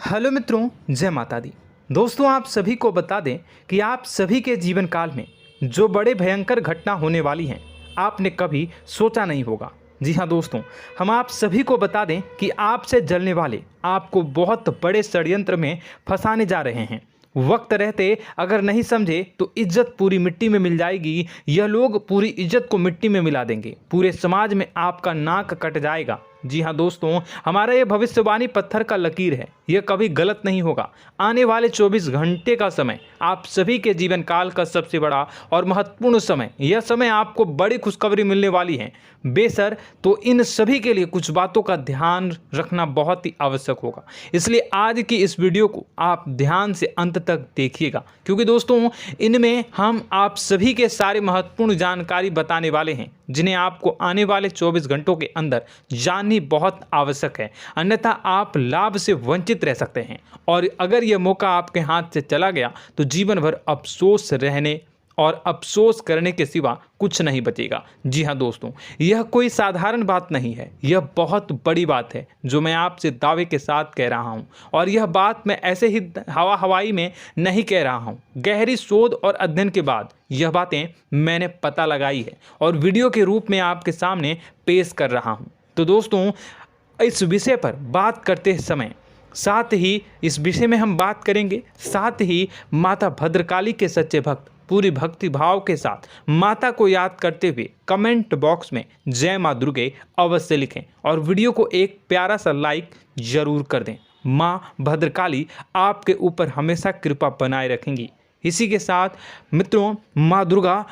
Hello मित्रों, जय माता दी। दोस्तों, आप सभी को बता दें कि आप सभी के जीवन काल में जो बड़े भयंकर घटना होने वाली हैं, आपने कभी सोचा नहीं होगा। जी हाँ दोस्तों, हम आप सभी को बता दें कि आपसे जलने वाले आपको बहुत बड़े षड्यंत्र में फंसाने जा रहे हैं। वक्त रहते अगर नहीं समझे तो इज्जत पूरी मिट्टी में मिल जाएगी। यह लोग पूरी इज्जत को मिट्टी में मिला देंगे। पूरे समाज में आपका नाक कट जाएगा। जी हाँ दोस्तों, हमारा ये भविष्यवाणी पत्थर का लकीर है, यह कभी गलत नहीं होगा। आने वाले 24 घंटे का समय आप सभी के जीवन काल का सबसे बड़ा और महत्वपूर्ण समय। यह समय आपको बड़ी खुशखबरी मिलने वाली है बेसर, तो इन सभी के लिए कुछ बातों का ध्यान रखना बहुत ही आवश्यक होगा। इसलिए आज की इस वीडियो को आप ध्यान से अंत तक देखिएगा, क्योंकि दोस्तों इनमें हम आप सभी के सारे महत्वपूर्ण जानकारी बताने वाले हैं, जिन्हें आपको आने वाले 24 घंटों के अंदर जाननी बहुत आवश्यक है। अन्यथा आप लाभ से वंचित रह सकते हैं, और अगर यह मौका आपके हाथ से चला गया तो जीवन भर अफसोस रहने और अफसोस करने के सिवा कुछ नहीं बचेगा। जी हाँ दोस्तों, यह कोई साधारण बात नहीं है, यह बहुत बड़ी बात है जो मैं आपसे दावे के साथ कह रहा हूँ। और यह बात मैं ऐसे ही हवाई में नहीं कह रहा हूँ। गहरी शोध और अध्ययन के बाद यह बातें मैंने पता लगाई है और वीडियो के रूप में आपके सामने पेश कर रहा हूँ। तो दोस्तों, इस विषय पर बात करते समय साथ ही इस विषय में हम बात करेंगे, साथ ही माता भद्रकाली के सच्चे भक्त पूरी भक्ति भाव के साथ माता को याद करते हुए कमेंट बॉक्स में जय माँ दुर्गे अवश्य लिखें और वीडियो को एक प्यारा सा लाइक जरूर कर दें। माँ भद्रकाली आपके ऊपर हमेशा कृपा बनाए रखेंगी। इसी के साथ मित्रों, माँ दुर्गा,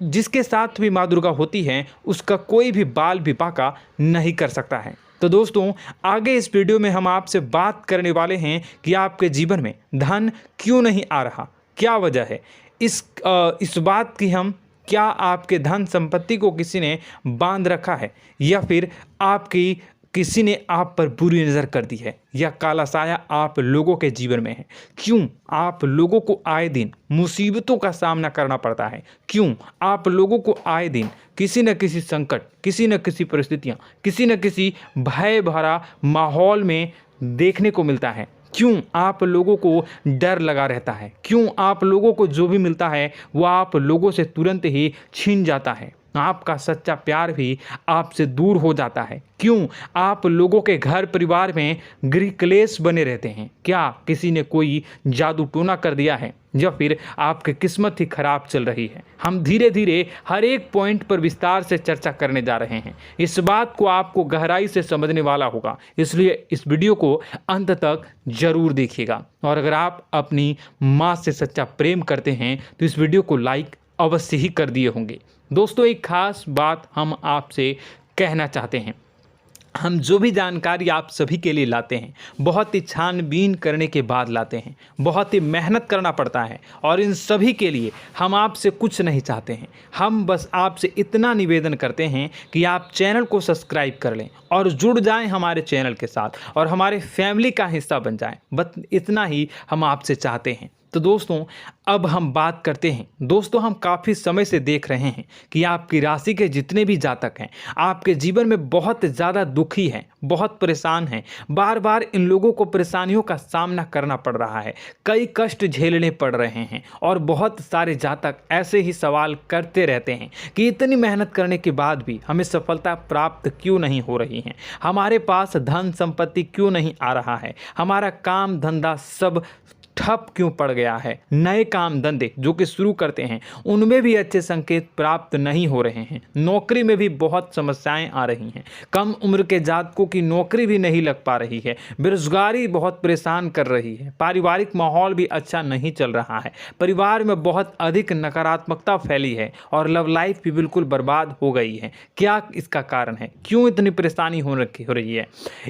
जिसके साथ भी माँ दुर्गा होती हैं, उसका कोई भी बाल भी बांका नहीं कर सकता है। तो दोस्तों, आगे इस वीडियो में हम आपसे बात करने वाले हैं कि आपके जीवन में धन क्यों नहीं आ रहा, क्या वजह है इस बात की। हम क्या आपके धन संपत्ति को किसी ने बांध रखा है, या फिर आपकी किसी ने आप पर बुरी नज़र कर दी है, या काला साया आप लोगों के जीवन में है। क्यों आप लोगों को आए दिन मुसीबतों का सामना करना पड़ता है, क्यों आप लोगों को आए दिन किसी न किसी संकट, किसी न किसी परिस्थितियाँ, किसी न किसी भय भरा माहौल में देखने को मिलता है, क्यों आप लोगों को डर लगा रहता है, क्यों आप लोगों को जो भी मिलता है वो आप लोगों से तुरंत ही छीन जाता है, आपका सच्चा प्यार भी आपसे दूर हो जाता है, क्यों आप लोगों के घर परिवार में गृह क्लेश बने रहते हैं। क्या किसी ने कोई जादू टोना कर दिया है, या फिर आपकी किस्मत ही खराब चल रही है। हम धीरे धीरे हर एक पॉइंट पर विस्तार से चर्चा करने जा रहे हैं। इस बात को आपको गहराई से समझने वाला होगा, इसलिए इस वीडियो को अंत तक जरूर देखिएगा। और अगर आप अपनी माँ से सच्चा प्रेम करते हैं तो इस वीडियो को लाइक अवश्य ही कर दिए होंगे। दोस्तों, एक खास बात हम आपसे कहना चाहते हैं। हम जो भी जानकारी आप सभी के लिए लाते हैं, बहुत ही छानबीन करने के बाद लाते हैं, बहुत ही मेहनत करना पड़ता है, और इन सभी के लिए हम आपसे कुछ नहीं चाहते हैं। हम बस आपसे इतना निवेदन करते हैं कि आप चैनल को सब्सक्राइब कर लें और जुड़ जाएं हमारे चैनल के साथ और हमारे फैमिली का हिस्सा बन जाएं। बस इतना ही हम आपसे चाहते हैं। तो दोस्तों, अब हम बात करते हैं। दोस्तों, हम काफ़ी समय से देख रहे हैं कि आपकी राशि के जितने भी जातक हैं, आपके जीवन में बहुत ज़्यादा दुखी हैं, बहुत परेशान हैं। बार बार इन लोगों को परेशानियों का सामना करना पड़ रहा है, कई कष्ट झेलने पड़ रहे हैं, और बहुत सारे जातक ऐसे ही सवाल करते रहते हैं कि इतनी मेहनत करने के बाद भी हमें सफलता प्राप्त क्यों नहीं हो रही है, हमारे पास धन संपत्ति क्यों नहीं आ रहा है, हमारा काम धंधा सब ठप क्यों पड़ गया है, नए काम धंधे जो कि शुरू करते हैं उनमें भी अच्छे संकेत प्राप्त नहीं हो रहे हैं, नौकरी में भी बहुत समस्याएं आ रही हैं, कम उम्र के जातकों की नौकरी भी नहीं लग पा रही है, बेरोजगारी बहुत परेशान कर रही है, पारिवारिक माहौल भी अच्छा नहीं चल रहा है, परिवार में बहुत अधिक नकारात्मकता फैली है, और लव लाइफ भी बिल्कुल बर्बाद हो गई है। क्या इसका कारण है, क्यों इतनी परेशानी हो रही है?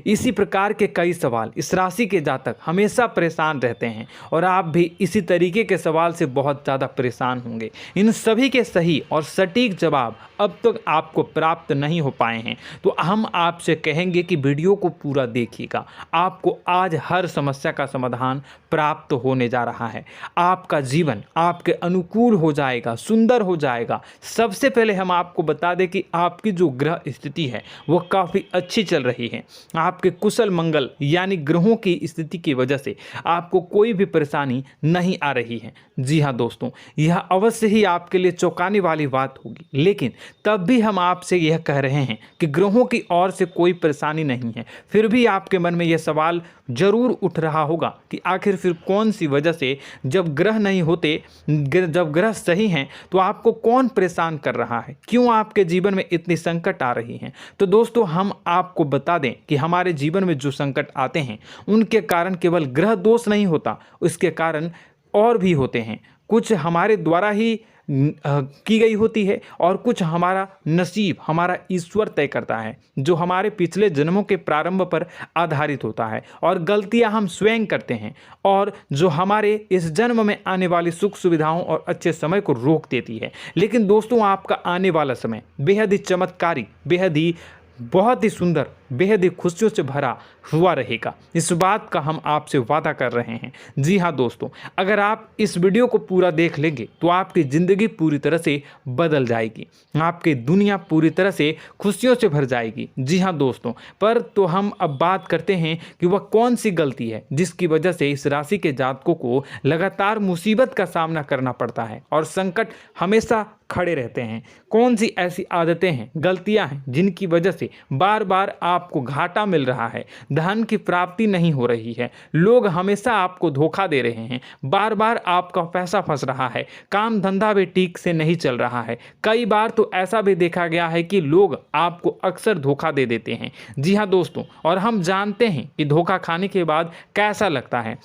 इसी प्रकार के कई सवाल इस राशि के जातक हमेशा परेशान रहते हैं, और आप भी इसी तरीके के सवाल से बहुत ज़्यादा परेशान होंगे। इन सभी के सही और सटीक जवाब अब तक आपको प्राप्त नहीं हो पाए हैं, तो हम आपसे कहेंगे कि वीडियो को पूरा देखिएगा। आपको आज हर समस्या का समाधान प्राप्त होने जा रहा है। आपका जीवन आपके अनुकूल हो जाएगा, सुंदर हो जाएगा। सबसे पहले हम आपको बता दें कि आपकी जो ग्रह स्थिति है वो काफ़ी अच्छी चल रही है। आपके कुशल मंगल यानी ग्रहों की स्थिति की वजह से आपको कोई भी परेशानी नहीं आ रही है। जी हाँ दोस्तों, यह अवश्य ही आपके लिए चौंकाने वाली बात होगी, लेकिन तब भी हम आपसे यह कह रहे हैं कि ग्रहों की ओर से कोई परेशानी नहीं है। फिर भी आपके मन में यह सवाल जरूर उठ रहा होगा कि आखिर फिर कौन सी वजह से, जब ग्रह नहीं होते, जब ग्रह सही हैं, तो आपको कौन परेशान कर रहा है, क्यों आपके जीवन में इतनी संकट आ रही हैं। तो दोस्तों, हम आपको बता दें कि हमारे जीवन में जो संकट आते हैं उनके कारण केवल ग्रह दोष नहीं होता, उसके कारण और भी होते हैं। कुछ हमारे द्वारा ही की गई होती है और कुछ हमारा नसीब, हमारा ईश्वर तय करता है, जो हमारे पिछले जन्मों के प्रारंभ पर आधारित होता है। और गलतियां हम स्वयं करते हैं और जो हमारे इस जन्म में आने वाली सुख सुविधाओं और अच्छे समय को रोक देती है। लेकिन दोस्तों, आपका आने वाला समय बेहद ही चमत्कारी, बेहद ही बहुत ही सुंदर, बेहद ही खुशियों से भरा हुआ रहेगा। इस बात का हम आपसे वादा कर रहे हैं। जी हाँ दोस्तों, अगर आप इस वीडियो को पूरा देख लेंगे तो आपकी ज़िंदगी पूरी तरह से बदल जाएगी, आपकी दुनिया पूरी तरह से खुशियों से भर जाएगी। जी हाँ दोस्तों, पर तो हम अब बात करते हैं कि वह कौन सी गलती है जिसकी वजह से इस राशि के जातकों को लगातार मुसीबत का सामना करना पड़ता है और संकट हमेशा खड़े रहते हैं। कौन सी ऐसी आदतें हैं, गलतियां हैं जिनकी वजह से बार बार आपको घाटा मिल रहा है, धन की प्राप्ति नहीं हो रही है, लोग हमेशा आपको धोखा दे रहे हैं, बार बार आपका पैसा फंस रहा है, काम धंधा भी ठीक से नहीं चल रहा है। कई बार तो ऐसा भी देखा गया है कि लोग आपको अक्सर धोखा दे देते हैं। जी हाँ दोस्तों, और हम जानते हैं कि धोखा खाने के बाद कैसा लगता है।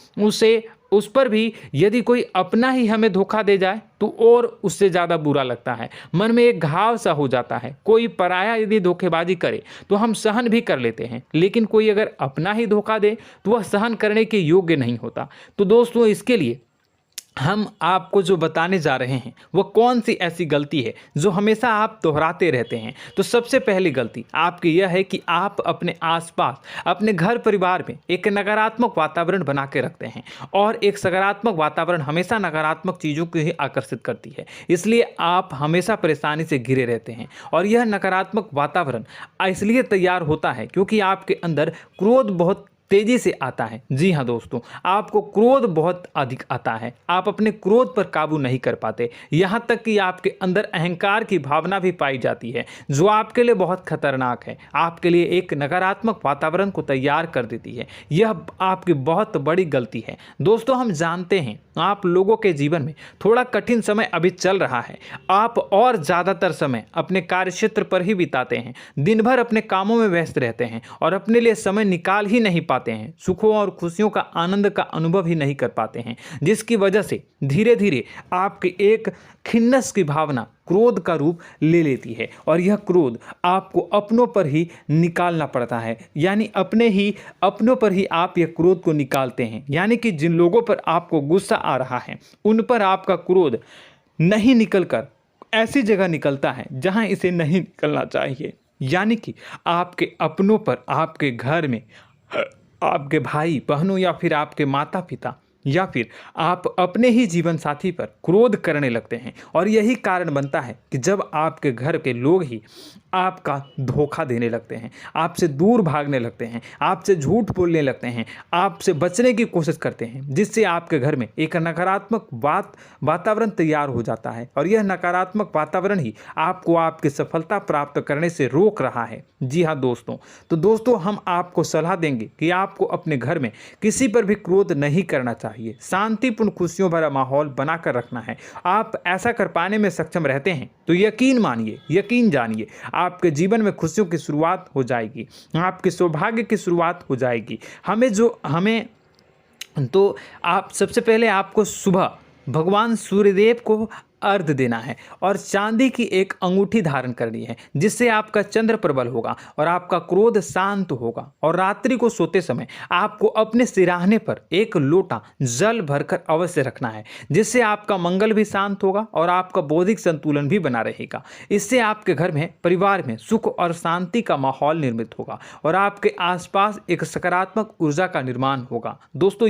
उस पर भी यदि कोई अपना ही हमें धोखा दे जाए तो और उससे ज़्यादा बुरा लगता है, मन में एक घाव सा हो जाता है। कोई पराया यदि धोखेबाजी करे तो हम सहन भी कर लेते हैं, लेकिन कोई अगर अपना ही धोखा दे तो वह सहन करने के योग्य नहीं होता। तो दोस्तों, इसके लिए हम आपको जो बताने जा रहे हैं वो कौन सी ऐसी गलती है जो हमेशा आप दोहराते रहते हैं। तो सबसे पहली गलती आपकी यह है कि आप अपने आसपास, अपने घर परिवार में एक नकारात्मक वातावरण बना के रखते हैं, और एक सकारात्मक वातावरण हमेशा नकारात्मक चीज़ों को ही आकर्षित करती है। इसलिए आप हमेशा परेशानी से घिरे रहते हैं, और यह नकारात्मक वातावरण इसलिए तैयार होता है क्योंकि आपके अंदर क्रोध बहुत तेजी से आता है। जी हाँ दोस्तों, आपको क्रोध बहुत अधिक आता है, आप अपने क्रोध पर काबू नहीं कर पाते, यहाँ तक कि आपके अंदर अहंकार की भावना भी पाई जाती है, जो आपके लिए बहुत खतरनाक है, आपके लिए एक नकारात्मक वातावरण को तैयार कर देती है। यह आपकी बहुत बड़ी गलती है। दोस्तों, हम जानते हैं आप लोगों के जीवन में थोड़ा कठिन समय अभी चल रहा है। आप और ज़्यादातर समय अपने कार्यक्षेत्र पर ही बिताते हैं, दिन भर अपने कामों में व्यस्त रहते हैं और अपने लिए समय निकाल ही नहीं पाते हैं, सुखों और खुशियों का आनंद का अनुभव ही नहीं कर पाते हैं, जिसकी वजह से धीरे धीरे आपकी एक खिन्नस की भावना क्रोध का रूप ले लेती है, और यह क्रोध आपको अपनों पर ही निकालना पड़ता है। यानी अपनों पर ही आप यह क्रोध को निकालते हैं। यानी कि जिन लोगों पर आपको गुस्सा आ रहा है उन पर आपका क्रोध नहीं निकलकर ऐसी जगह निकलता है जहां इसे नहीं निकलना चाहिए। यानी कि आपके अपनों पर, आपके घर में, आपके भाई बहनों या फिर आपके माता पिता या फिर आप अपने ही जीवन साथी पर क्रोध करने लगते हैं, और यही कारण बनता है कि जब आपके घर के लोग ही आपका धोखा देने लगते हैं, आपसे दूर भागने लगते हैं, आपसे झूठ बोलने लगते हैं, आपसे बचने की कोशिश करते हैं, जिससे आपके घर में एक नकारात्मक वातावरण तैयार हो जाता है, और यह नकारात्मक वातावरण ही आपको आपकी सफलता प्राप्त करने से रोक रहा है। जी हाँ दोस्तों, तो दोस्तों, हम आपको सलाह देंगे कि आपको अपने घर में किसी पर भी क्रोध नहीं करना चाहिए, शांतिपूर्ण खुशियों भरा माहौल बनाकर रखना है। आप ऐसा कर पाने में सक्षम रहते हैं तो यकीन मानिए, यकीन जानिए, आपके जीवन में खुशियों की शुरुआत हो जाएगी, आपके सौभाग्य की शुरुआत हो जाएगी। आप सबसे पहले आपको सुबह भगवान सूर्यदेव को अर्घ्य देना है और चांदी की एक अंगूठी धारण करनी है, जिससे आपका चंद्र प्रबल होगा और आपका क्रोध शांत होगा। और रात्रि को सोते समय आपको अपने सिरहाने पर एक लोटा जल भरकर अवश्य रखना है, जिससे आपका मंगल भी शांत होगा और आपका बौद्धिक संतुलन भी बना रहेगा। इससे आपके घर में, परिवार में सुख और शांति का माहौल निर्मित होगा और आपके आसपास एक सकारात्मक ऊर्जा का निर्माण होगा। दोस्तों,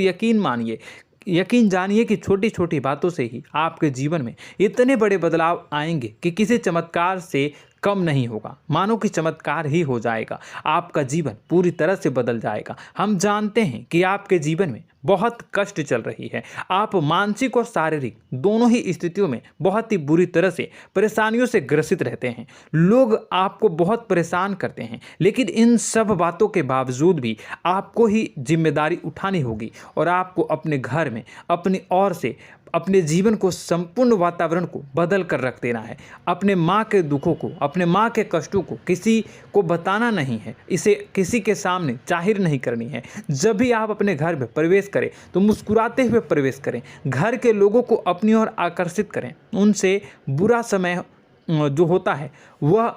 यकीन जानिए कि छोटी छोटी बातों से ही आपके जीवन में इतने बड़े बदलाव आएंगे कि किसी चमत्कार से कम नहीं होगा। मानो कि चमत्कार ही हो जाएगा, आपका जीवन पूरी तरह से बदल जाएगा। हम जानते हैं कि आपके जीवन में बहुत कष्ट चल रही है, आप मानसिक और शारीरिक दोनों ही स्थितियों में बहुत ही बुरी तरह से परेशानियों से ग्रसित रहते हैं। लोग आपको बहुत परेशान करते हैं, लेकिन इन सब बातों के बावजूद भी आपको ही जिम्मेदारी उठानी होगी और आपको अपने घर में अपनी ओर से अपने जीवन को, संपूर्ण वातावरण को बदल कर रख देना है। अपने माँ के दुखों को, अपने माँ के कष्टों को किसी को बताना नहीं है, इसे किसी के सामने जाहिर नहीं करनी है। जब भी आप अपने घर में प्रवेश करें तो मुस्कुराते हुए प्रवेश करें, घर के लोगों को अपनी ओर आकर्षित करें। उनसे बुरा समय जो होता है वह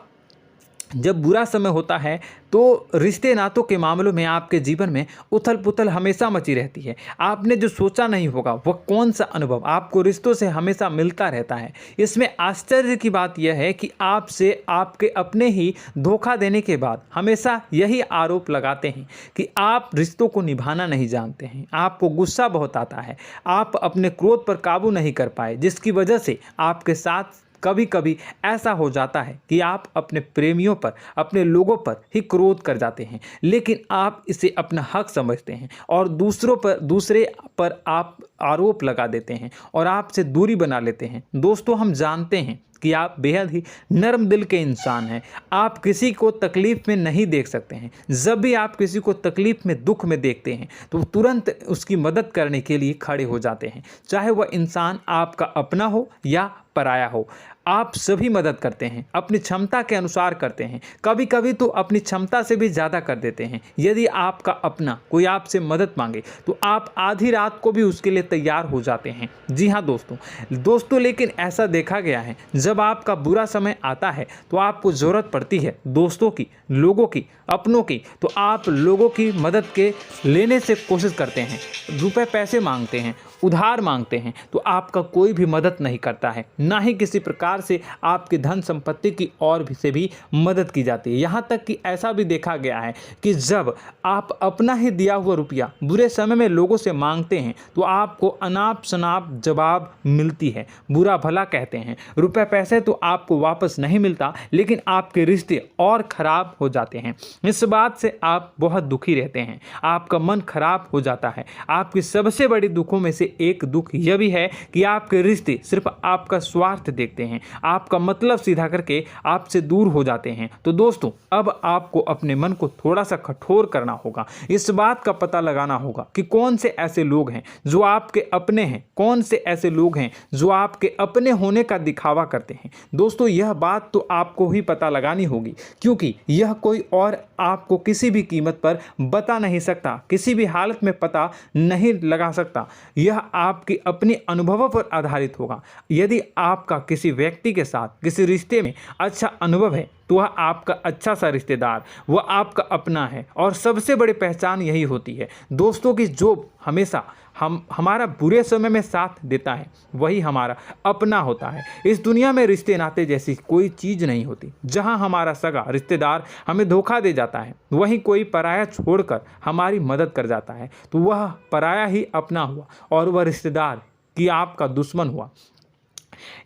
जब बुरा समय होता है तो रिश्ते नातों के मामलों में आपके जीवन में उथल पुथल हमेशा मची रहती है। आपने जो सोचा नहीं होगा वह कौन सा अनुभव आपको रिश्तों से हमेशा मिलता रहता है। इसमें आश्चर्य की बात यह है कि आपसे आपके अपने ही धोखा देने के बाद हमेशा यही आरोप लगाते हैं कि आप रिश्तों को निभाना नहीं जानते हैं, आपको गुस्सा बहुत आता है, आप अपने क्रोध पर काबू नहीं कर पाए, जिसकी वजह से आपके साथ कभी कभी ऐसा हो जाता है कि आप अपने प्रेमियों पर, अपने लोगों पर ही क्रोध कर जाते हैं, लेकिन आप इसे अपना हक समझते हैं और दूसरे पर आप आरोप लगा देते हैं और आपसे दूरी बना लेते हैं। दोस्तों, हम जानते हैं कि आप बेहद ही नर्म दिल के इंसान हैं। आप किसी को तकलीफ में नहीं देख सकते हैं। जब भी आप किसी को तकलीफ में, दुख में देखते हैं तो तुरंत उसकी मदद करने के लिए खड़े हो जाते हैं, चाहे वह इंसान आपका अपना हो या पराया हो। आप सभी मदद करते हैं, अपनी क्षमता के अनुसार करते हैं, कभी कभी तो अपनी क्षमता से भी ज़्यादा कर देते हैं। यदि आपका अपना कोई आपसे मदद मांगे तो आप आधी रात को भी उसके लिए तैयार हो जाते हैं। जी हाँ दोस्तों, लेकिन ऐसा देखा गया है, जब आपका बुरा समय आता है तो आपको ज़रूरत पड़ती है दोस्तों की, लोगों की, अपनों की, तो आप लोगों की मदद के लेने से कोशिश करते हैं, रुपए पैसे मांगते हैं, उधार मांगते हैं, तो आपका कोई भी मदद नहीं करता है, ना ही किसी प्रकार से आपकी धन संपत्ति की ओर से भी मदद की जाती है। यहाँ तक कि ऐसा भी देखा गया है कि जब आप अपना ही दिया हुआ रुपया बुरे समय में लोगों से मांगते हैं तो आपको अनाप शनाप जवाब मिलती है, बुरा भला कहते हैं। रुपए पैसे तो आपको वापस नहीं मिलता, लेकिन आपके रिश्ते और खराब हो जाते हैं। इस बात से आप बहुत दुखी रहते हैं, आपका मन खराब हो जाता है। आपकी सबसे बड़ी दुखों में से एक दुख यह भी है कि आपके रिश्ते सिर्फ आपका स्वार्थ देखते हैं, आपका मतलब सीधा करके आपसे दूर हो जाते हैं। तो दोस्तों, अब आपको अपने मन को थोड़ा सा कठोर करना होगा, इस बात का पता लगाना होगा कि कौन से ऐसे लोग हैं जो आपके अपने हैं, कौन से ऐसे लोग हैं जो आपके अपने होने का दिखावा करते हैं। दोस्तों, यह बात तो आपको ही पता लगानी होगी, क्योंकि यह कोई और आपको किसी भी कीमत पर बता नहीं सकता, किसी भी हालत में पता नहीं लगा सकता। यह आपके अपने अनुभवों पर आधारित होगा। यदि आपका किसी व्यक्ति के साथ किसी रिश्ते में अच्छा अनुभव है तो वह आपका अच्छा सा रिश्तेदार, वह आपका अपना है। और सबसे बड़ी पहचान यही होती है दोस्तों की जो हमेशा हमारा बुरे समय में साथ देता है वही हमारा अपना होता है। इस दुनिया में रिश्ते नाते जैसी कोई चीज़ नहीं होती। जहां हमारा सगा रिश्तेदार हमें धोखा दे जाता है, वहीं कोई पराया छोड़कर हमारी मदद कर जाता है तो वह पराया ही अपना हुआ और वह रिश्तेदार कि आपका दुश्मन हुआ।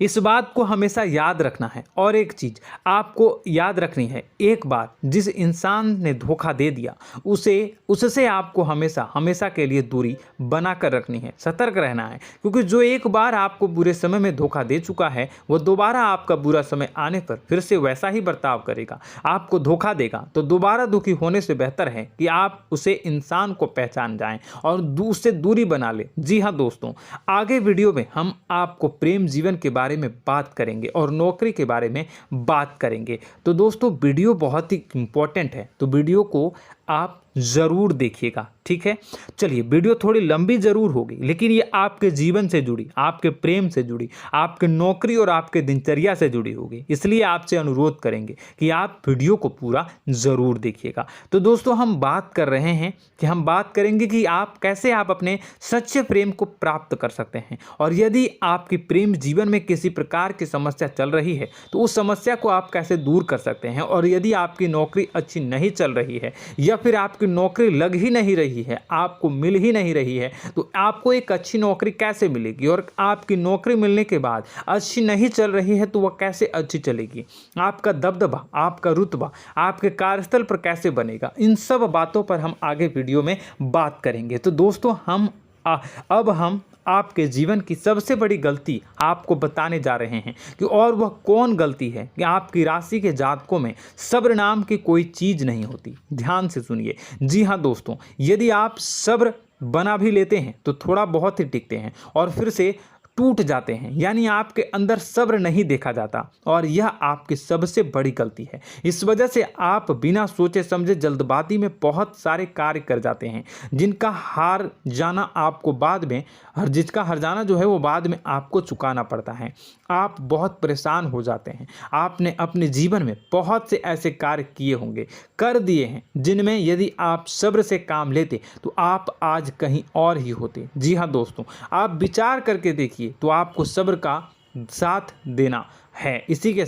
इस बात को हमेशा याद रखना है। और एक चीज़ आपको याद रखनी है, एक बार जिस इंसान ने धोखा दे दिया उससे आपको हमेशा के लिए दूरी बना कर रखनी है, सतर्क रहना है। क्योंकि जो एक बार आपको बुरे समय में धोखा दे चुका है वो दोबारा आपका बुरा समय आने पर फिर से वैसा ही बर्ताव करेगा, आपको धोखा देगा। तो दोबारा दुखी होने से बेहतर है कि आप उसे इंसान को पहचान जाएं और उससे दूरी बना लें। जी हाँ दोस्तों, आगे वीडियो में हम आपको प्रेम जीवन के बारे में बात करेंगे और नौकरी के बारे में बात करेंगे। तो दोस्तों, वीडियो बहुत ही इम्पोर्टेंट है, तो वीडियो को आप ज़रूर देखिएगा, ठीक है। चलिए, वीडियो थोड़ी लंबी ज़रूर होगी, लेकिन ये आपके जीवन से जुड़ी, आपके प्रेम से जुड़ी, आपके नौकरी और आपके दिनचर्या से जुड़ी होगी, इसलिए आपसे अनुरोध करेंगे कि आप वीडियो को पूरा ज़रूर देखिएगा। तो दोस्तों, हम बात कर रहे हैं कि हम बात करेंगे कि आप कैसे आप अपने सच्चे प्रेम को प्राप्त कर सकते हैं, और यदि आपकी प्रेम जीवन में किसी प्रकार की समस्या चल रही है तो उस समस्या को आप कैसे दूर कर सकते हैं, और यदि आपकी नौकरी अच्छी नहीं चल रही है या फिर आपकी नौकरी लग ही नहीं रही है, आपको मिल ही नहीं रही है, तो आपको एक अच्छी नौकरी कैसे मिलेगी, और आपकी नौकरी मिलने के बाद अच्छी नहीं चल रही है तो वह कैसे अच्छी चलेगी, आपका दबदबा, आपका रुतबा आपके कार्यस्थल पर कैसे बनेगा, इन सब बातों पर हम आगे वीडियो में बात करेंगे। तो दोस्तों, अब हम आपके जीवन की सबसे बड़ी गलती आपको बताने जा रहे हैं कि और वह कौन गलती है कि आपकी राशि के जातकों में सब्र नाम की कोई चीज़ नहीं होती। ध्यान से सुनिए। जी हाँ दोस्तों, यदि आप सब्र बना भी लेते हैं तो थोड़ा बहुत ही टिकते हैं और फिर से टूट जाते हैं, यानी आपके अंदर सब्र नहीं देखा जाता, और यह आपकी सबसे बड़ी गलती है। इस वजह से आप बिना सोचे समझे जल्दबाजी में बहुत सारे कार्य कर जाते हैं, जिनका हार जाना आपको बाद में, जिसका हर जाना जो है वो बाद में आपको चुकाना पड़ता है। आप बहुत परेशान हो जाते हैं। आपने अपने जीवन में बहुत से ऐसे कार्य किए होंगे, कर दिए हैं, जिनमें यदि आप सब्र से काम लेते तो आप आज कहीं और ही होते। जी हाँ दोस्तों, आप विचार करके देखिए तो आपको सब्र का साथ देना है। इसी के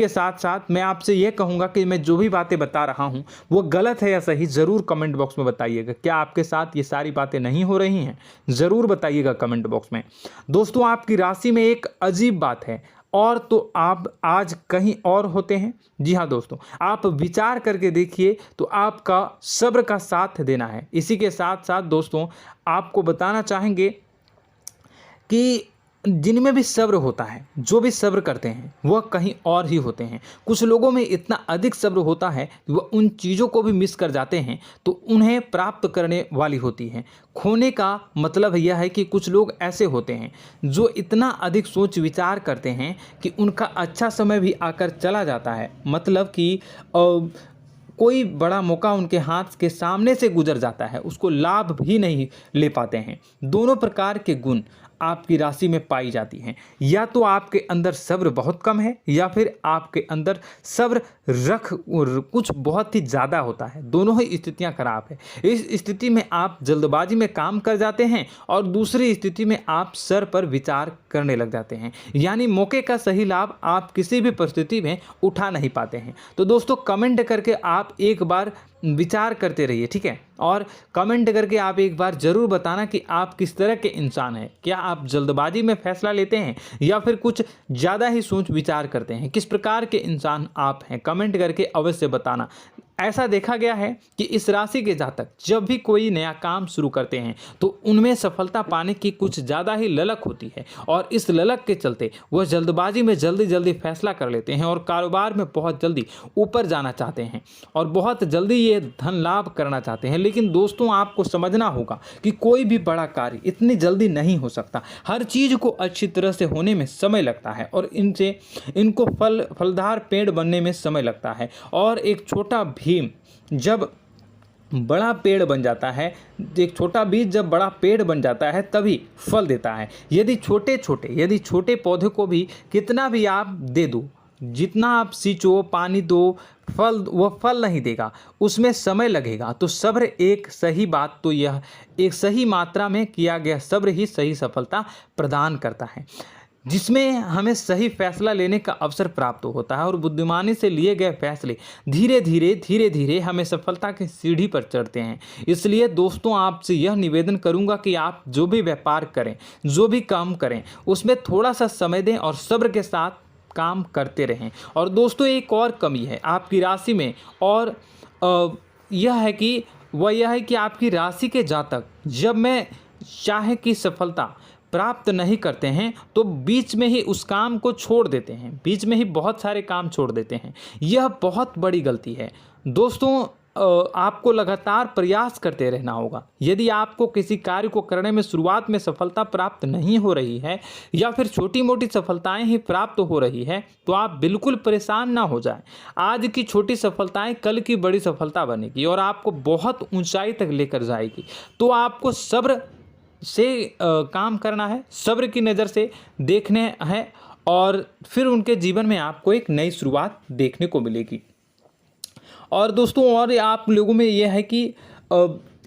साथ साथ मैं आपसे यह कहूँगा कि मैं जो भी बातें बता रहा हूँ वो गलत है या सही, ज़रूर कमेंट बॉक्स में बताइएगा। क्या आपके साथ ये सारी बातें नहीं हो रही हैं? ज़रूर बताइएगा कमेंट बॉक्स में। दोस्तों, आपकी राशि में एक अजीब बात है, और तो आप आज कहीं और होते हैं। जी हाँ दोस्तों, आप विचार करके देखिए तो आपका सब्र का साथ देना है। इसी के साथ साथ दोस्तों, आपको बताना चाहेंगे कि जिनमें भी सब्र होता है, जो भी सब्र करते हैं वह कहीं और ही होते हैं। कुछ लोगों में इतना अधिक सब्र होता है कि वह उन चीज़ों को भी मिस कर जाते हैं तो उन्हें प्राप्त करने वाली होती हैं। खोने का मतलब यह है कि कुछ लोग ऐसे होते हैं जो इतना अधिक सोच विचार करते हैं कि उनका अच्छा समय भी आकर चला जाता है, मतलब कि कोई बड़ा मौका उनके हाथ के सामने से गुजर जाता है, उसको लाभ भी नहीं ले पाते हैं। दोनों प्रकार के गुण आपकी राशि में पाई जाती हैं। या तो आपके अंदर सब्र बहुत कम है, या फिर आपके अंदर सब्र कुछ बहुत ही ज़्यादा होता है। दोनों ही स्थितियां खराब है। इस स्थिति में आप जल्दबाजी में काम कर जाते हैं, और दूसरी स्थिति में आप सर पर विचार करने लग जाते हैं, यानी मौके का सही लाभ आप किसी भी परिस्थिति में उठा नहीं पाते हैं। तो दोस्तों, कमेंट करके आप एक बार विचार करते रहिए, ठीक है, और कमेंट करके आप एक बार ज़रूर बताना कि आप किस तरह के इंसान हैं। क्या आप जल्दबाजी में फैसला लेते हैं या फिर कुछ ज़्यादा ही सोच विचार करते हैं? किस प्रकार के इंसान आप हैं? कमेंट करके अवश्य बताना। ऐसा देखा गया है कि इस राशि के जातक जब भी कोई नया काम शुरू करते हैं तो उनमें सफलता पाने की कुछ ज़्यादा ही ललक होती है, और इस ललक के चलते वह जल्दबाजी में जल्दी फैसला कर लेते हैं और कारोबार में बहुत जल्दी ऊपर जाना चाहते हैं और बहुत जल्दी ये धन लाभ करना चाहते हैं। लेकिन दोस्तों, आपको समझना होगा कि कोई भी बड़ा कार्य इतनी जल्दी नहीं हो सकता। हर चीज़ को अच्छी तरह से होने में समय लगता है, और इनको फलदार पेड़ बनने में समय लगता है। और एक छोटा भीम जब बड़ा पेड़ बन जाता है, एक छोटा बीज जब बड़ा पेड़ बन जाता है तभी फल देता है। यदि छोटे पौधे को भी कितना भी आप दे दो, जितना आप सींचो, पानी दो, वह फल नहीं देगा, उसमें समय लगेगा। तो सब्र एक सही बात, तो यह एक सही मात्रा में किया गया सब्र ही सही सफलता प्रदान करता है, जिसमें हमें सही फैसला लेने का अवसर प्राप्त होता है, और बुद्धिमानी से लिए गए फैसले धीरे धीरे हमें सफलता की सीढ़ी पर चढ़ते हैं। इसलिए दोस्तों, आपसे यह निवेदन करूंगा कि आप जो भी व्यापार करें, जो भी काम करें, उसमें थोड़ा सा समय दें और सब्र के साथ काम करते रहें। और दोस्तों, एक और कमी है आपकी राशि में, और यह है कि आपकी राशि के जातक जब मैं चाहे कि सफलता प्राप्त नहीं करते हैं तो बीच में ही उस काम को छोड़ देते हैं, बीच में ही बहुत सारे काम छोड़ देते हैं। यह बहुत बड़ी गलती है दोस्तों। आपको लगातार प्रयास करते रहना होगा। यदि आपको किसी कार्य को करने में शुरुआत में सफलता प्राप्त नहीं हो रही है या फिर छोटी मोटी सफलताएं ही प्राप्त हो रही है तो आप बिल्कुल परेशान ना हो जाएं। आज की छोटी सफलताएं कल की बड़ी सफलता बनेगी और आपको बहुत ऊंचाई तक लेकर जाएगी। तो आपको सब्र से काम करना है, सब्र की नज़र से देखने हैं और फिर उनके जीवन में आपको एक नई शुरुआत देखने को मिलेगी। और दोस्तों और आप लोगों में यह है कि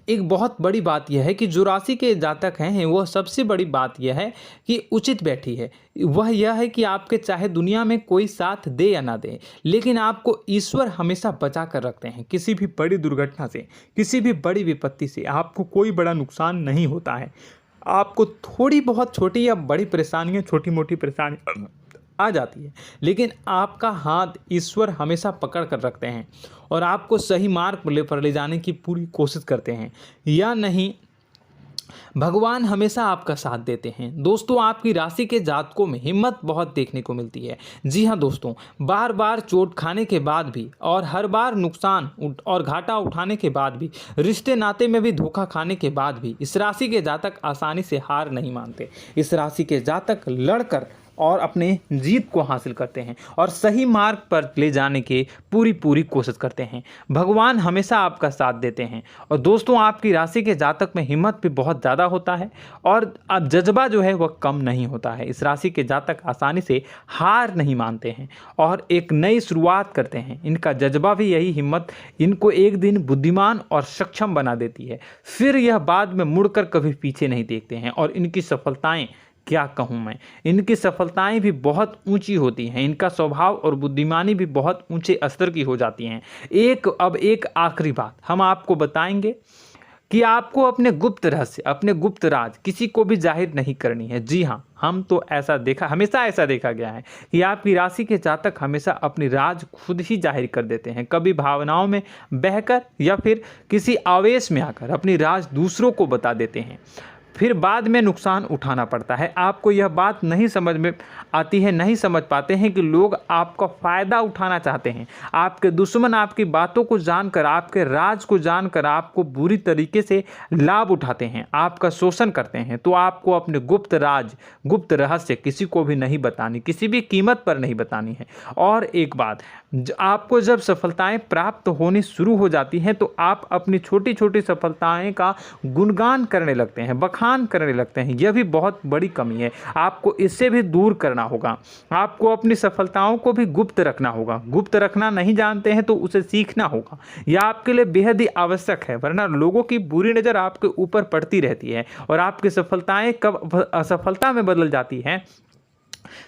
एक बहुत बड़ी बात यह है कि जो राशि के जातक हैं वह सबसे बड़ी बात यह है कि उचित बैठी है। वह यह है कि आपके चाहे दुनिया में कोई साथ दे या ना दे, लेकिन आपको ईश्वर हमेशा बचा कर रखते हैं। किसी भी बड़ी दुर्घटना से, किसी भी बड़ी विपत्ति से आपको कोई बड़ा नुकसान नहीं होता है। आपको थोड़ी बहुत छोटी या बड़ी परेशानियाँ, छोटी मोटी परेशानी आ जाती है, लेकिन आपका हाथ ईश्वर हमेशा पकड़ कर रखते हैं और आपको सही मार्ग पर ले जाने की पूरी कोशिश करते हैं। या नहीं, भगवान हमेशा आपका साथ देते हैं। दोस्तों आपकी राशि के जातकों में हिम्मत बहुत देखने को मिलती है। जी हाँ दोस्तों, बार बार चोट खाने के बाद भी और हर बार नुकसान और घाटा उठाने के बाद भी, रिश्ते नाते में भी धोखा खाने के बाद भी इस राशि के जातक आसानी से हार नहीं मानते। इस राशि के जातक लड़कर और अपने जीत को हासिल करते हैं और सही मार्ग पर ले जाने की पूरी कोशिश करते हैं। भगवान हमेशा आपका साथ देते हैं। और दोस्तों आपकी राशि के जातक में हिम्मत भी बहुत ज़्यादा होता है और अब जज्बा जो है वह कम नहीं होता है। इस राशि के जातक आसानी से हार नहीं मानते हैं और एक नई शुरुआत करते हैं। इनका जज्बा भी, यही हिम्मत इनको एक दिन बुद्धिमान और सक्षम बना देती है। फिर यह बाद में मुड़कर कभी पीछे नहीं देखते हैं और इनकी सफलताएं, क्या कहूँ मैं, इनकी सफलताएं भी बहुत ऊंची होती हैं। इनका स्वभाव और बुद्धिमानी भी बहुत ऊंचे स्तर की हो जाती हैं। अब एक आखिरी बात हम आपको बताएंगे कि आपको अपने गुप्त रहस्य, अपने गुप्त राज किसी को भी जाहिर नहीं करनी है। जी हाँ, हमेशा ऐसा देखा गया है कि आपकी राशि के जातक हमेशा अपनी राज खुद ही जाहिर कर देते हैं। कभी भावनाओं में बहकर या फिर किसी आवेश में आकर अपनी राज दूसरों को बता देते हैं, फिर बाद में नुकसान उठाना पड़ता है। आपको यह बात नहीं समझ में आती है, नहीं समझ पाते हैं कि लोग आपका फ़ायदा उठाना चाहते हैं। आपके दुश्मन आपकी बातों को जानकर, आपके राज को जानकर आपको बुरी तरीके से लाभ उठाते हैं, आपका शोषण करते हैं। तो आपको अपने गुप्त राज, गुप्त रहस्य किसी को भी नहीं बतानी, किसी भी कीमत पर नहीं बतानी है। और एक बात, आपको जब सफलताएं प्राप्त होनी शुरू हो जाती हैं तो आप अपनी छोटी छोटी सफलताएं का गुणगान करने लगते हैं, बखान करने लगते हैं। यह भी बहुत बड़ी कमी है, आपको इससे भी दूर करना होगा। आपको अपनी सफलताओं को भी गुप्त रखना होगा। गुप्त रखना नहीं जानते हैं तो उसे सीखना होगा। यह आपके लिए बेहद ही आवश्यक है, वरना लोगों की बुरी नज़र आपके ऊपर पड़ती रहती है और आपकी सफलताएं कब असफलता में बदल जाती हैं,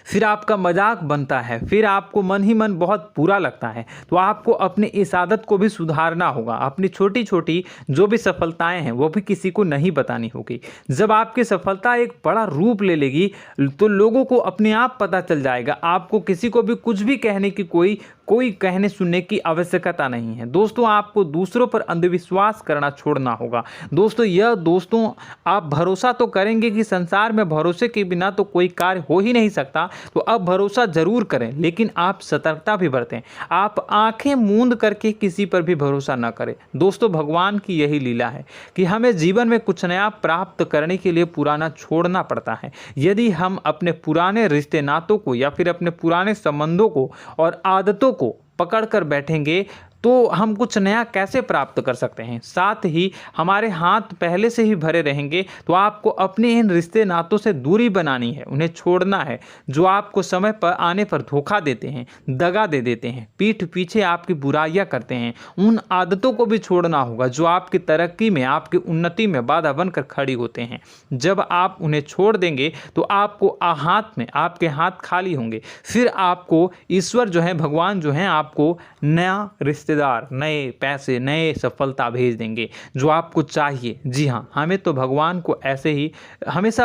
फिर आपका मजाक बनता है, फिर आपको मन ही मन बहुत बुरा लगता है। तो आपको अपनी इस आदत को भी सुधारना होगा। अपनी छोटी छोटी जो भी सफलताएं हैं वो भी किसी को नहीं बतानी होगी। जब आपकी सफलता एक बड़ा रूप ले लेगी तो लोगों को अपने आप पता चल जाएगा। आपको किसी को भी कुछ भी कहने की कोई कहने सुनने की आवश्यकता नहीं है। दोस्तों आपको दूसरों पर अंधविश्वास करना छोड़ना होगा। दोस्तों आप भरोसा तो करेंगे कि संसार में भरोसे के बिना तो कोई कार्य हो ही नहीं सकता, तो अब भरोसा जरूर करें, लेकिन आप सतर्कता भी बरतें। आप आंखें मूंद करके किसी पर भी भरोसा न करें। दोस्तों भगवान की यही लीला है कि हमें जीवन में कुछ नया प्राप्त करने के लिए पुराना छोड़ना पड़ता है। यदि हम अपने पुराने रिश्ते नातों को या फिर अपने पुराने संबंधों को और आदतों को पकड़ कर बैठेंगे तो हम कुछ नया कैसे प्राप्त कर सकते हैं। साथ ही हमारे हाथ पहले से ही भरे रहेंगे। तो आपको अपने इन रिश्ते नातों से दूरी बनानी है, उन्हें छोड़ना है। जो आपको समय पर आने पर धोखा देते हैं, दगा दे देते हैं, पीठ पीछे आपकी बुराइयां करते हैं, उन आदतों को भी छोड़ना होगा जो आपकी तरक्की में, आपकी उन्नति में बाधा बनकर खड़ी होते हैं। जब आप उन्हें छोड़ देंगे तो आपके हाथ खाली होंगे। फिर आपको ईश्वर जो है, भगवान जो है, आपको नया रिश्तेदार, नए पैसे, नए सफलता भेज देंगे जो आपको चाहिए। जी हाँ, हमेशा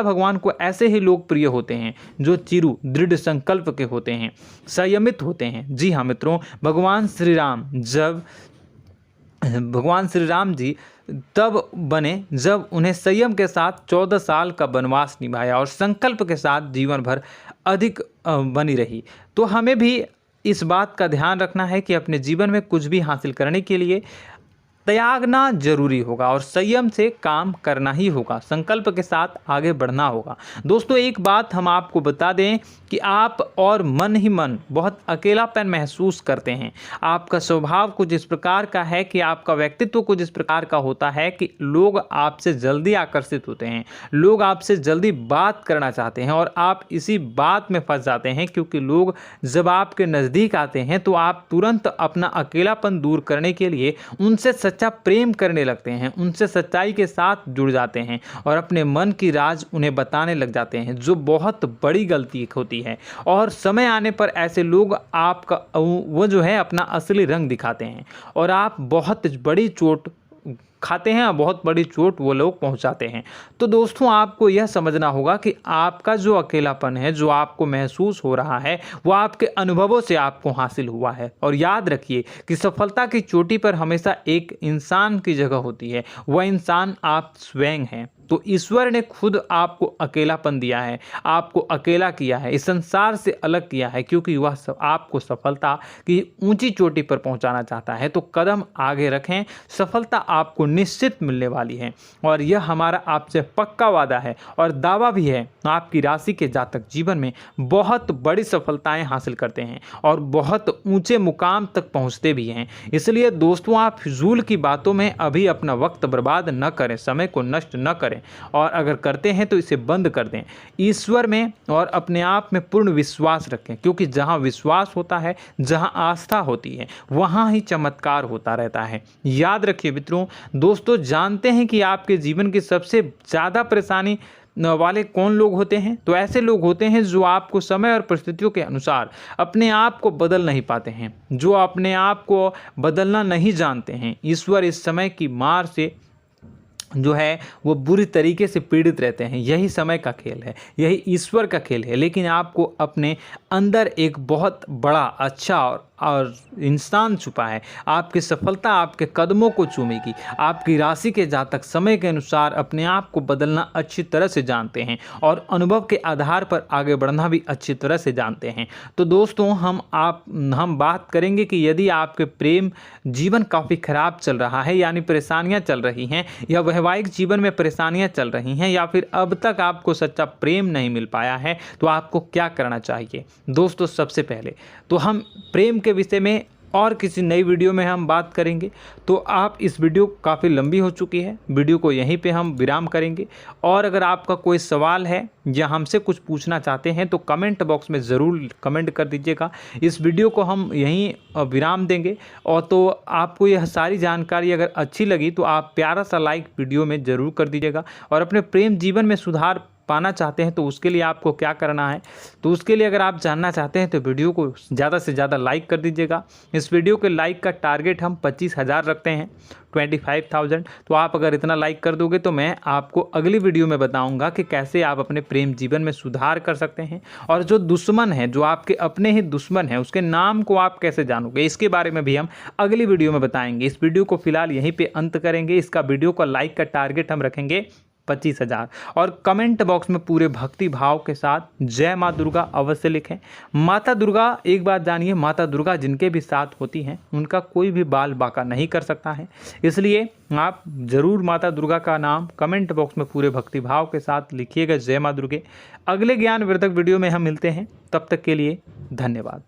भगवान को ऐसे ही लोग प्रिय होते हैं जो चिरु दृढ़ संकल्प के होते हैं, संयमित होते हैं। जी हाँ मित्रों, भगवान श्री राम जी तब बने जब उन्हें संयम के साथ 14 साल का वनवास निभाया और संकल्प के साथ जीवन भर अधिक बनी रही। तो हमें भी इस बात का ध्यान रखना है कि अपने जीवन में कुछ भी हासिल करने के लिए त्यागना जरूरी होगा और संयम से काम करना ही होगा, संकल्प के साथ आगे बढ़ना होगा। दोस्तों एक बात हम आपको बता दें कि आप और मन ही मन बहुत अकेलापन महसूस करते हैं। आपका स्वभाव कुछ इस प्रकार का है कि आपका व्यक्तित्व कुछ इस प्रकार का होता है कि लोग आपसे जल्दी आकर्षित होते हैं, लोग आपसे जल्दी बात करना चाहते हैं और आप इसी बात में फंस जाते हैं, क्योंकि लोग जब आपके नज़दीक आते हैं तो आप तुरंत अपना अकेलापन दूर करने के लिए उनसे सच्चा प्रेम करने लगते हैं, उनसे सच्चाई के साथ जुड़ जाते हैं और अपने मन की राज उन्हें बताने लग जाते हैं, जो बहुत बड़ी गलती होती है। और समय आने पर ऐसे लोग आपका वो जो है अपना असली रंग दिखाते हैं और आप बहुत बड़ी चोट खाते हैं और बहुत बड़ी चोट वो लोग पहुंचाते हैं। तो दोस्तों आपको यह समझना होगा कि आपका जो अकेलापन है, जो आपको महसूस हो रहा है, वो आपके अनुभवों से आपको हासिल हुआ है। और याद रखिए कि सफलता की चोटी पर हमेशा एक इंसान की जगह होती है, वह इंसान आप स्वयं हैं। तो ईश्वर ने खुद आपको अकेलापन दिया है, आपको अकेला किया है, इस संसार से अलग किया है, क्योंकि वह आपको सफलता की ऊंची चोटी पर पहुंचाना चाहता है। तो कदम आगे रखें, सफलता आपको निश्चित मिलने वाली है और यह हमारा आपसे पक्का वादा है और दावा भी है। आपकी राशि के जातक जीवन में बहुत बड़ी सफलताएं हासिल करते हैं और बहुत ऊंचे मुकाम तक पहुंचते भी हैं। इसलिए दोस्तों आप फिजूल की बातों में अभी अपना वक्त बर्बाद न करें, समय को नष्ट न करें और अगर करते हैं तो इसे बंद कर दें। ईश्वर में और अपने आप में पूर्ण विश्वास रखें, क्योंकि जहां विश्वास होता है, जहां आस्था होती है, वहां ही चमत्कार होता रहता है। याद रखिए मित्रों, दोस्तों जानते हैं कि आपके जीवन की सबसे ज़्यादा परेशानी वाले कौन लोग होते हैं? तो ऐसे लोग होते हैं जो आपको समय और परिस्थितियों के अनुसार अपने आप को बदल नहीं पाते हैं, जो अपने आप को बदलना नहीं जानते हैं। ईश्वर इस समय की मार से जो है वो बुरी तरीके से पीड़ित रहते हैं। यही समय का खेल है, यही ईश्वर का खेल है। लेकिन आपको अपने अंदर एक बहुत बड़ा अच्छा और इंसान छुपा है। आपकी सफलता आपके कदमों को चूमेगी। आपकी राशि के जातक समय के अनुसार अपने आप को बदलना अच्छी तरह से जानते हैं और अनुभव के आधार पर आगे बढ़ना भी अच्छी तरह से जानते हैं। तो दोस्तों हम बात करेंगे कि यदि आपके प्रेम जीवन काफ़ी खराब चल रहा है, यानी परेशानियां चल रही हैं, या वैवाहिक जीवन में परेशानियां चल रही हैं, या फिर अब तक आपको सच्चा प्रेम नहीं मिल पाया है, तो आपको क्या करना चाहिए? दोस्तों सबसे पहले तो हम प्रेम के विषय में और किसी नई वीडियो में हम बात करेंगे। तो आप इस वीडियो काफ़ी लंबी हो चुकी है, वीडियो को यहीं पे हम विराम करेंगे। और अगर आपका कोई सवाल है या हमसे कुछ पूछना चाहते हैं तो कमेंट बॉक्स में ज़रूर कमेंट कर दीजिएगा। इस वीडियो को हम यहीं विराम देंगे। और तो आपको यह सारी जानकारी अगर अच्छी लगी तो आप प्यारा सा लाइक वीडियो में ज़रूर कर दीजिएगा। और अपने प्रेम जीवन में सुधार पाना चाहते हैं तो उसके लिए आपको क्या करना है, तो उसके लिए अगर आप जानना चाहते हैं तो वीडियो को ज़्यादा से ज़्यादा लाइक कर दीजिएगा। इस वीडियो के लाइक का टारगेट हम 25,000 रखते हैं, 25,000। तो आप अगर इतना लाइक कर दोगे तो मैं आपको अगली वीडियो में बताऊंगा कि कैसे आप अपने प्रेम जीवन में सुधार कर सकते हैं। और जो दुश्मन है, जो आपके अपने ही दुश्मन है, उसके नाम को आप कैसे जानोगे, इसके बारे में भी हम अगली वीडियो में बताएंगे। इस वीडियो को फिलहाल यहीं पर अंत करेंगे। इसका वीडियो का लाइक का टारगेट हम रखेंगे 25,000। और कमेंट बॉक्स में पूरे भक्ति भाव के साथ जय माँ दुर्गा अवश्य लिखें। माता दुर्गा, एक बात जानिए, माता दुर्गा जिनके भी साथ होती हैं उनका कोई भी बाल बाका नहीं कर सकता है। इसलिए आप ज़रूर माता दुर्गा का नाम कमेंट बॉक्स में पूरे भक्ति भाव के साथ लिखिएगा, जय माँ दुर्गे। अगले ज्ञानवर्धक वीडियो में हम मिलते हैं, तब तक के लिए धन्यवाद।